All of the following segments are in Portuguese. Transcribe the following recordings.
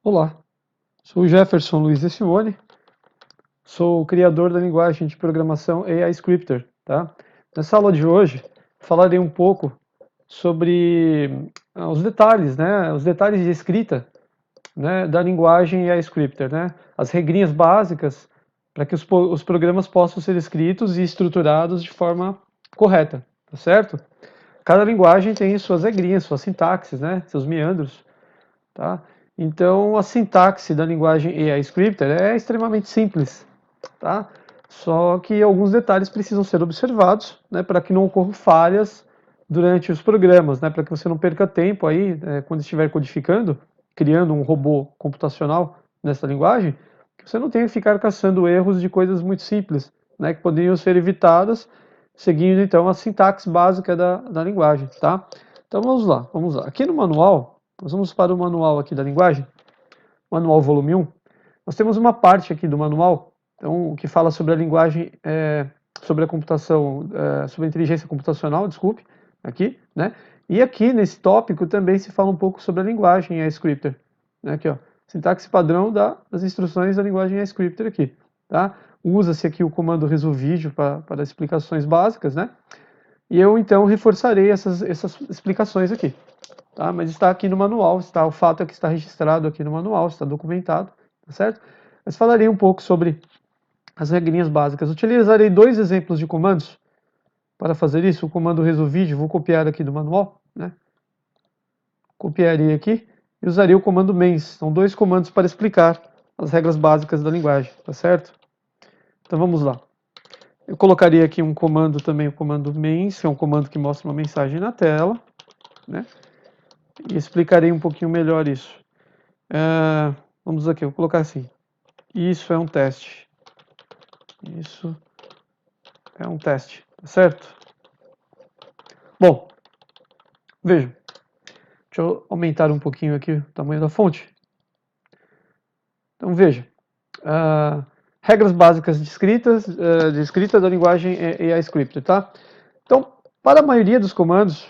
Olá, sou o Jefferson Luiz de Simone, sou o criador da linguagem de programação AI Scripter, tá? Nessa aula de hoje, falarei um pouco sobre os detalhes, né, os detalhes de escrita, né, da linguagem AI Scripter, né, as regrinhas básicas para que os programas possam ser escritos e estruturados de forma correta, tá certo? Cada linguagem tem suas regrinhas, suas sintaxes, né, seus meandros, tá? Então, a sintaxe da linguagem AI Scripter é extremamente simples, tá? Só que alguns detalhes precisam ser observados, né, para que não ocorram falhas durante os programas, né, para que você não perca tempo aí, quando estiver codificando, criando um robô computacional nessa linguagem, que você não tenha que ficar caçando erros de coisas muito simples, né, que poderiam ser evitadas seguindo então a sintaxe básica da linguagem, tá? Então vamos lá. Aqui no manual, nós vamos para o manual aqui da linguagem, manual volume 1. Nós temos uma parte aqui do manual, então, que fala sobre a linguagem, sobre a computação, sobre a inteligência computacional, desculpe, aqui, né? E aqui nesse tópico também se fala um pouco sobre a linguagem scripter, né? Aqui, ó, sintaxe padrão das instruções da linguagem scripter aqui, tá? Usa-se aqui o comando resolvídeo para explicações básicas, né? E eu então reforçarei essas explicações aqui, tá? Mas está aqui no manual, está, o fato é que está registrado aqui no manual, está documentado, tá certo? Mas falarei um pouco sobre as regrinhas básicas. Utilizarei dois exemplos de comandos para fazer isso. O comando resolvídeo, vou copiar aqui do manual, né? Copiarei aqui e usaria o comando mens. São dois comandos para explicar as regras básicas da linguagem, tá certo? Então vamos lá. Eu colocaria aqui um comando também, o comando mens, que é um comando que mostra uma mensagem na tela, né? E explicarei um pouquinho melhor isso. Vamos aqui, eu vou colocar assim. Isso é um teste. Isso é um teste, tá certo? Bom, vejam. Deixa eu aumentar um pouquinho aqui o tamanho da fonte. Então veja. Regras básicas de escrita da linguagem AI Script, tá? Então, para a maioria dos comandos,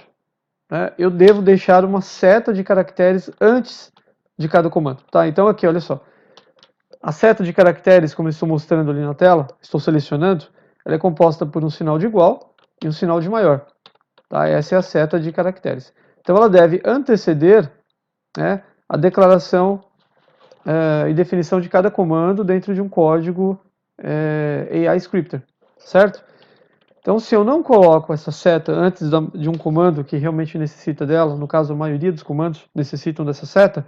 né, eu devo deixar uma seta de caracteres antes de cada comando, tá? Então aqui, olha só. A seta de caracteres, como eu estou mostrando ali na tela, estou selecionando, ela é composta por um sinal de igual e um sinal de maior. Tá? Essa é a seta de caracteres. Então ela deve anteceder, né, a declaração e definição de cada comando dentro de um código AI Scripter, certo? Então, se eu não coloco essa seta antes de um comando que realmente necessita dela, no caso a maioria dos comandos necessitam dessa seta,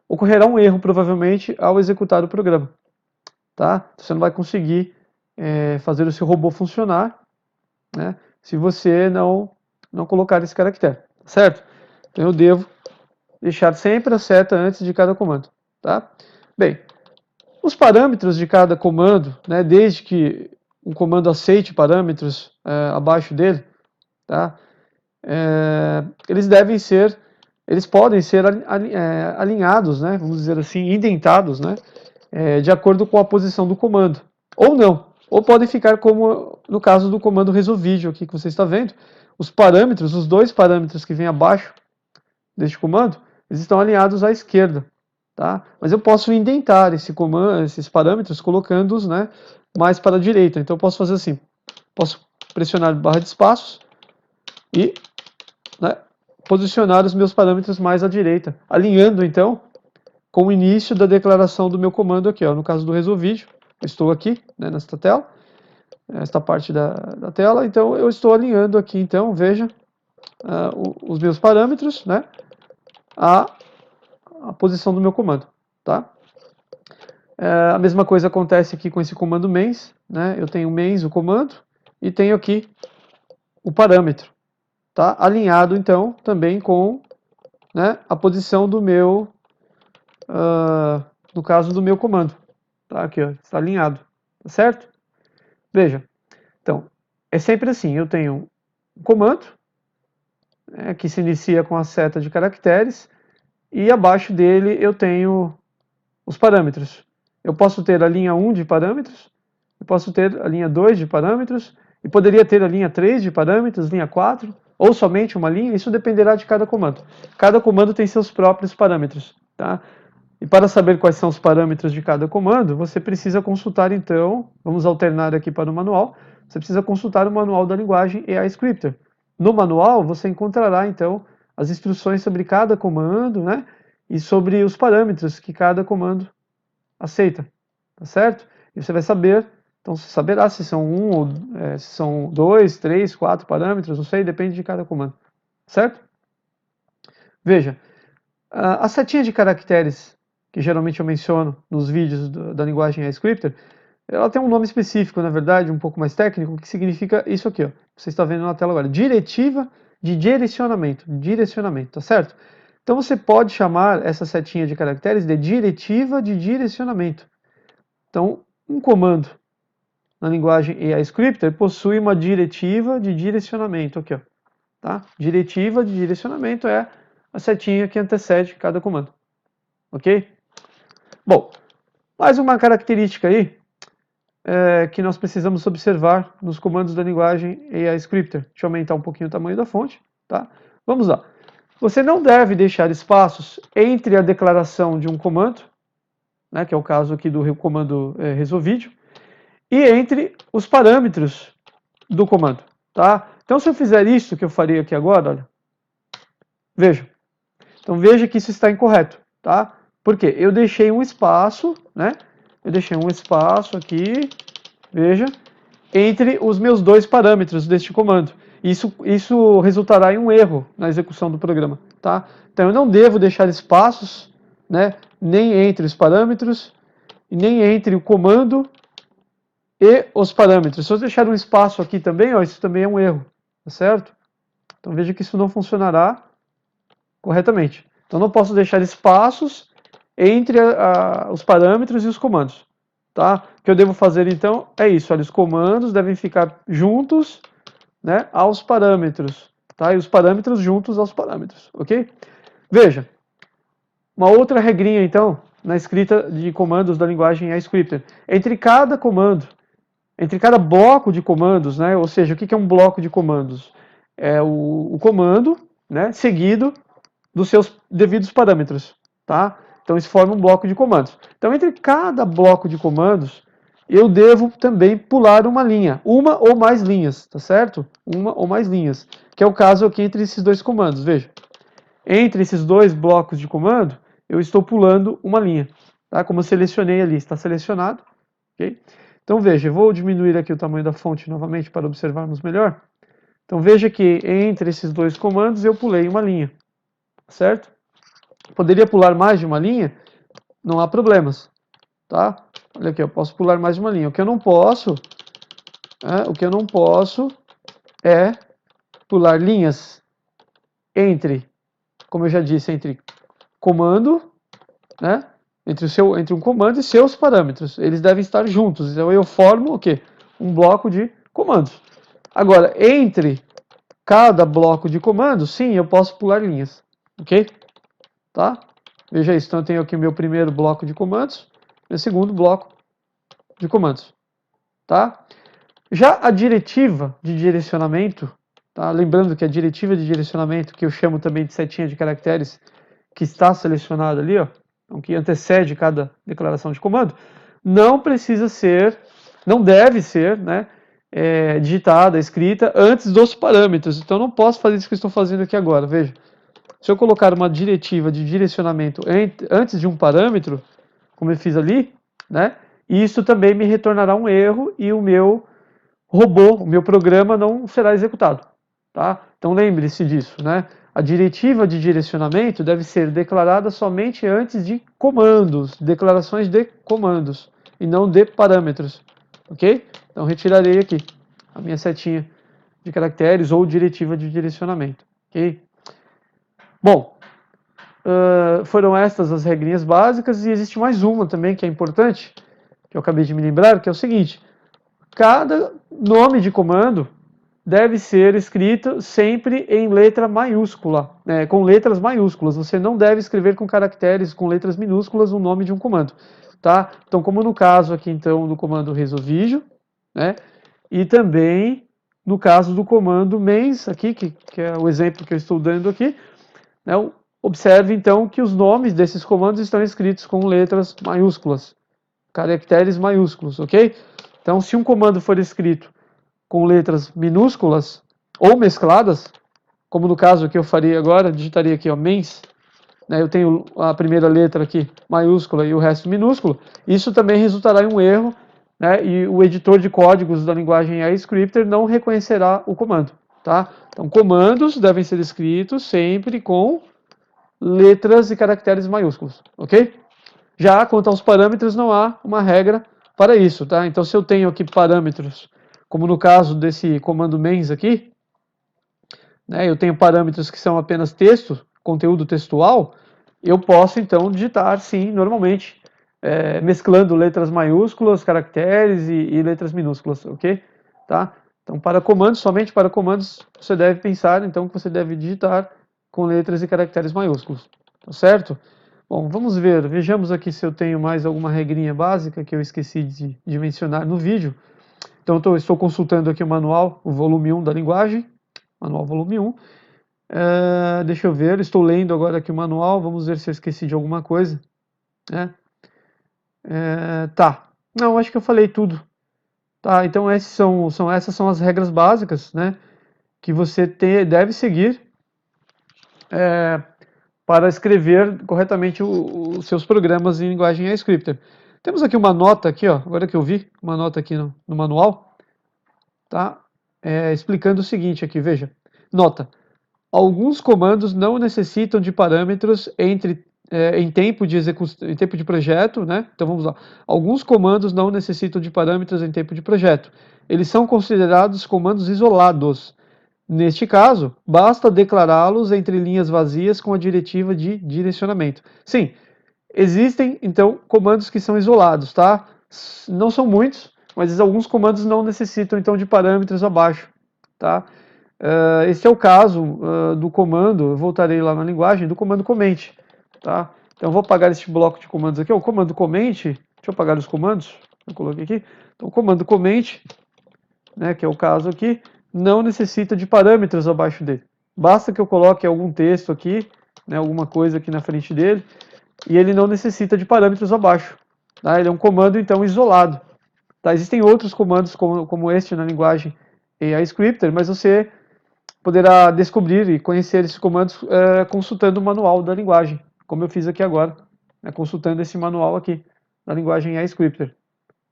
ocorrerá um erro provavelmente ao executar o programa. Tá? Você não vai conseguir fazer o seu robô funcionar, né, se você não colocar esse caractere, certo? Então eu devo deixar sempre a seta antes de cada comando, tá? Bem, os parâmetros de cada comando, né, desde que um comando aceite parâmetros abaixo dele, tá? Eles podem ser alinhados, né, vamos dizer assim, indentados, né, de acordo com a posição do comando, ou não, ou podem ficar como no caso do comando resolvídeo aqui que você está vendo, os parâmetros, os dois parâmetros que vêm abaixo deste comando, eles estão alinhados à esquerda, tá? Mas eu posso indentar esses parâmetros colocando-os, né, mais para a direita. Então eu posso fazer assim, posso pressionar barra de espaços e, né, posicionar os meus parâmetros mais à direita, alinhando então com o início da declaração do meu comando aqui, ó, no caso do resolvídeo. Eu estou aqui, né, nesta tela, esta parte da tela, então eu estou alinhando aqui, então, veja, os meus parâmetros, né, a posição do meu comando, tá? A mesma coisa acontece aqui com esse comando mens, né? Eu tenho mens, o comando, e tenho aqui o parâmetro, tá? Alinhado, então, também com, né, a posição do meu, no caso do meu comando, tá? Aqui, ó, está alinhado, tá certo? Veja, então, é sempre assim, eu tenho um comando, né, que se inicia com a seta de caracteres, e abaixo dele eu tenho os parâmetros. Eu posso ter a linha 1 de parâmetros, eu posso ter a linha 2 de parâmetros, e poderia ter a linha 3 de parâmetros, linha 4, ou somente uma linha, isso dependerá de cada comando. Cada comando tem seus próprios parâmetros, tá? E para saber quais são os parâmetros de cada comando, você precisa consultar então, vamos alternar aqui para o manual, você precisa consultar o manual da linguagem AI Scripter. No manual você encontrará então as instruções sobre cada comando, né? E sobre os parâmetros que cada comando aceita, tá certo? E você vai saber, então você saberá se são se são 2, 3, 4 parâmetros, não sei, depende de cada comando, certo? Veja, a setinha de caracteres que geralmente eu menciono nos vídeos da linguagem AScripter, ela tem um nome específico, na verdade, um pouco mais técnico, que significa isso aqui, ó. Você está vendo na tela agora, diretiva de direcionamento, tá certo? Então você pode chamar essa setinha de caracteres de diretiva de direcionamento. Então, um comando na linguagem AIScripter possui uma diretiva de direcionamento aqui, ó, tá? Diretiva de direcionamento é a setinha que antecede cada comando, ok? Bom, mais uma característica aí que nós precisamos observar nos comandos da linguagem AIScripter. Deixa eu aumentar um pouquinho o tamanho da fonte, tá? Vamos lá. Você não deve deixar espaços entre a declaração de um comando, né, que é o caso aqui do comando resolvídeo, e entre os parâmetros do comando, tá? Então, se eu fizer isso que eu farei aqui agora, olha, veja. Então, veja que isso está incorreto, tá? Por quê? Eu deixei um espaço, né? Eu deixei um espaço aqui, veja, entre os meus dois parâmetros deste comando. Isso resultará em um erro na execução do programa, tá? Então, eu não devo deixar espaços, né? Nem entre os parâmetros, nem entre o comando e os parâmetros. Se eu deixar um espaço aqui também, ó, isso também é um erro, tá certo? Então veja que isso não funcionará corretamente. Então não posso deixar espaços entre os parâmetros e os comandos, tá? O que eu devo fazer então é isso, olha, os comandos devem ficar juntos, né, aos parâmetros, tá? E os parâmetros juntos aos parâmetros, ok? Veja, uma outra regrinha então, na escrita de comandos da linguagem AScripter. Entre cada comando, entre cada bloco de comandos, né? Ou seja, o que é um bloco de comandos? É o comando, né, seguido dos seus devidos parâmetros, tá? Então isso forma um bloco de comandos. Então entre cada bloco de comandos, eu devo também pular uma linha, uma ou mais linhas, tá certo? Uma ou mais linhas, que é o caso aqui entre esses dois comandos, veja. Entre esses dois blocos de comando, eu estou pulando uma linha, tá? Como eu selecionei ali, está selecionado, ok? Então veja, eu vou diminuir aqui o tamanho da fonte novamente para observarmos melhor. Então veja que entre esses dois comandos eu pulei uma linha, certo? Poderia pular mais de uma linha? Não há problemas, tá? Olha aqui, eu posso pular mais de uma linha. O que eu não posso é pular linhas entre, como eu já disse, entre comando, né? Entre um comando e seus parâmetros. Eles devem estar juntos. Então eu formo o quê? Um bloco de comandos. Agora, entre cada bloco de comandos, sim, eu posso pular linhas. Ok? Tá? Veja isso. Então eu tenho aqui o meu primeiro bloco de comandos, meu segundo bloco de comandos. Tá? Já a diretiva de direcionamento, tá? Lembrando que a diretiva de direcionamento, que eu chamo também de setinha de caracteres, que está selecionada ali, ó, então, que antecede cada declaração de comando, não precisa ser, não deve ser, né, digitada, escrita antes dos parâmetros. Então não posso fazer isso que eu estou fazendo aqui agora. Veja, se eu colocar uma diretiva de direcionamento antes de um parâmetro, como eu fiz ali, né, isso também me retornará um erro e o meu robô, o meu programa não será executado, tá? Então lembre-se disso, né? A diretiva de direcionamento deve ser declarada somente antes de comandos, declarações de comandos, e não de parâmetros, ok? Então retirarei aqui a minha setinha de caracteres ou diretiva de direcionamento, ok? Bom, foram estas as regrinhas básicas e existe mais uma também que é importante, que eu acabei de me lembrar, que é o seguinte: cada nome de comando deve ser escrito sempre em letra maiúscula, com letras maiúsculas. Você não deve escrever com caracteres, com letras minúsculas, o nome de um comando, tá? Então, como no caso aqui, então, do comando resolvígio, né? E também no caso do comando mens, aqui, que é o exemplo que eu estou dando aqui, né? Observe, então, que os nomes desses comandos estão escritos com letras maiúsculas, caracteres maiúsculos, ok? Então, se um comando for escrito com letras minúsculas ou mescladas, como no caso que eu faria agora, digitaria aqui, ó, mens, né, eu tenho a primeira letra aqui maiúscula e o resto minúsculo, isso também resultará em um erro, né, e o editor de códigos da linguagem iScripter não reconhecerá o comando, tá? Então, comandos devem ser escritos sempre com letras e caracteres maiúsculos, ok? Já quanto aos parâmetros, não há uma regra para isso, tá? Então, se eu tenho aqui parâmetros, como no caso desse comando mens aqui, né, eu tenho parâmetros que são apenas texto, conteúdo textual, eu posso, então, digitar, sim, normalmente, mesclando letras maiúsculas, caracteres e letras minúsculas, ok? Tá? Então, para comandos, somente para comandos, você deve pensar, então, que você deve digitar com letras e caracteres maiúsculos, tá certo? Bom, vamos ver, vejamos aqui se eu tenho mais alguma regrinha básica que eu esqueci de mencionar no vídeo. Então, estou consultando aqui o manual, o volume 1 da linguagem, manual volume 1. Deixa eu ver, estou lendo agora aqui o manual, vamos ver se eu esqueci de alguma coisa. Né? Tá, não, acho que eu falei tudo. Tá, então essas são as regras básicas, né, que você deve seguir para escrever corretamente os seus programas em linguagem iScripter. Temos aqui uma nota aqui, ó, agora que eu vi, uma nota aqui no manual, tá? Explicando o seguinte aqui, veja. Nota. Alguns comandos não necessitam de parâmetros em tempo de execução, em tempo de projeto, né? Então vamos lá. Alguns comandos não necessitam de parâmetros em tempo de projeto. Eles são considerados comandos isolados. Neste caso, basta declará-los entre linhas vazias com a diretiva de direcionamento. Sim, existem então comandos que são isolados, tá? Não são muitos, mas alguns comandos não necessitam então de parâmetros abaixo, tá? Esse é o caso do comando, eu voltarei lá na linguagem, do comando comment, tá? Então eu vou apagar este bloco de comandos aqui, o comando comment, deixa eu apagar os comandos, eu coloquei aqui, então o comando comment, né, que é o caso aqui, não necessita de parâmetros abaixo dele, basta que eu coloque algum texto aqui, né, alguma coisa aqui na frente dele, e ele não necessita de parâmetros abaixo, tá? Ele é um comando então isolado, tá? Existem outros comandos como este na linguagem iScripter, mas você poderá descobrir e conhecer esses comandos consultando o manual da linguagem, como eu fiz aqui agora, né, consultando esse manual aqui da linguagem iScripter.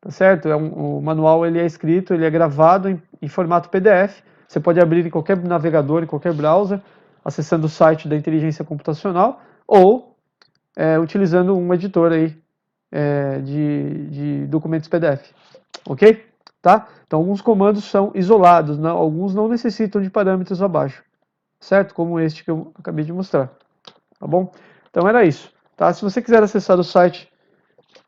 Tá certo? O manual ele é escrito, ele é gravado em formato PDF. Você pode abrir em qualquer navegador, em qualquer browser, acessando o site da inteligência computacional ou utilizando um editor aí, de documentos PDF. Ok? Tá? Então, alguns comandos são isolados, alguns não necessitam de parâmetros abaixo, certo? Como este que eu acabei de mostrar, tá bom? Então, era isso, tá? Se você quiser acessar o site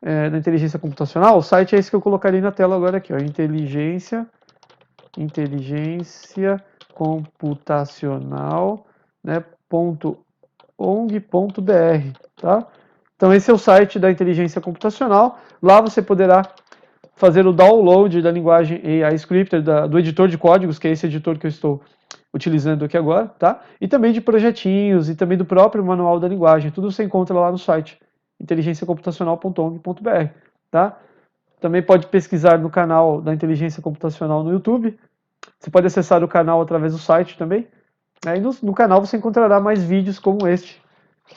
da inteligência computacional, o site é esse que eu colocarei na tela agora aqui, ó, inteligência computacional, né, .ong.br, tá? Então, esse é o site da inteligência computacional, lá você poderá fazer o download da linguagem iScripter, do editor de códigos, que é esse editor que eu estou utilizando aqui agora, tá? E também de projetinhos e também do próprio manual da linguagem. Tudo você encontra lá no site inteligenciacomputacional.ong.br, tá? Também pode pesquisar no canal da Inteligência Computacional no YouTube. Você pode acessar o canal através do site também. Aí no canal você encontrará mais vídeos como este,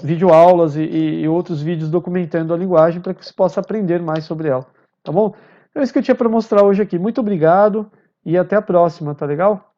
videoaulas e outros vídeos documentando a linguagem para que você possa aprender mais sobre ela, tá bom? Então é isso que eu tinha para mostrar hoje aqui. Muito obrigado e até a próxima, tá legal?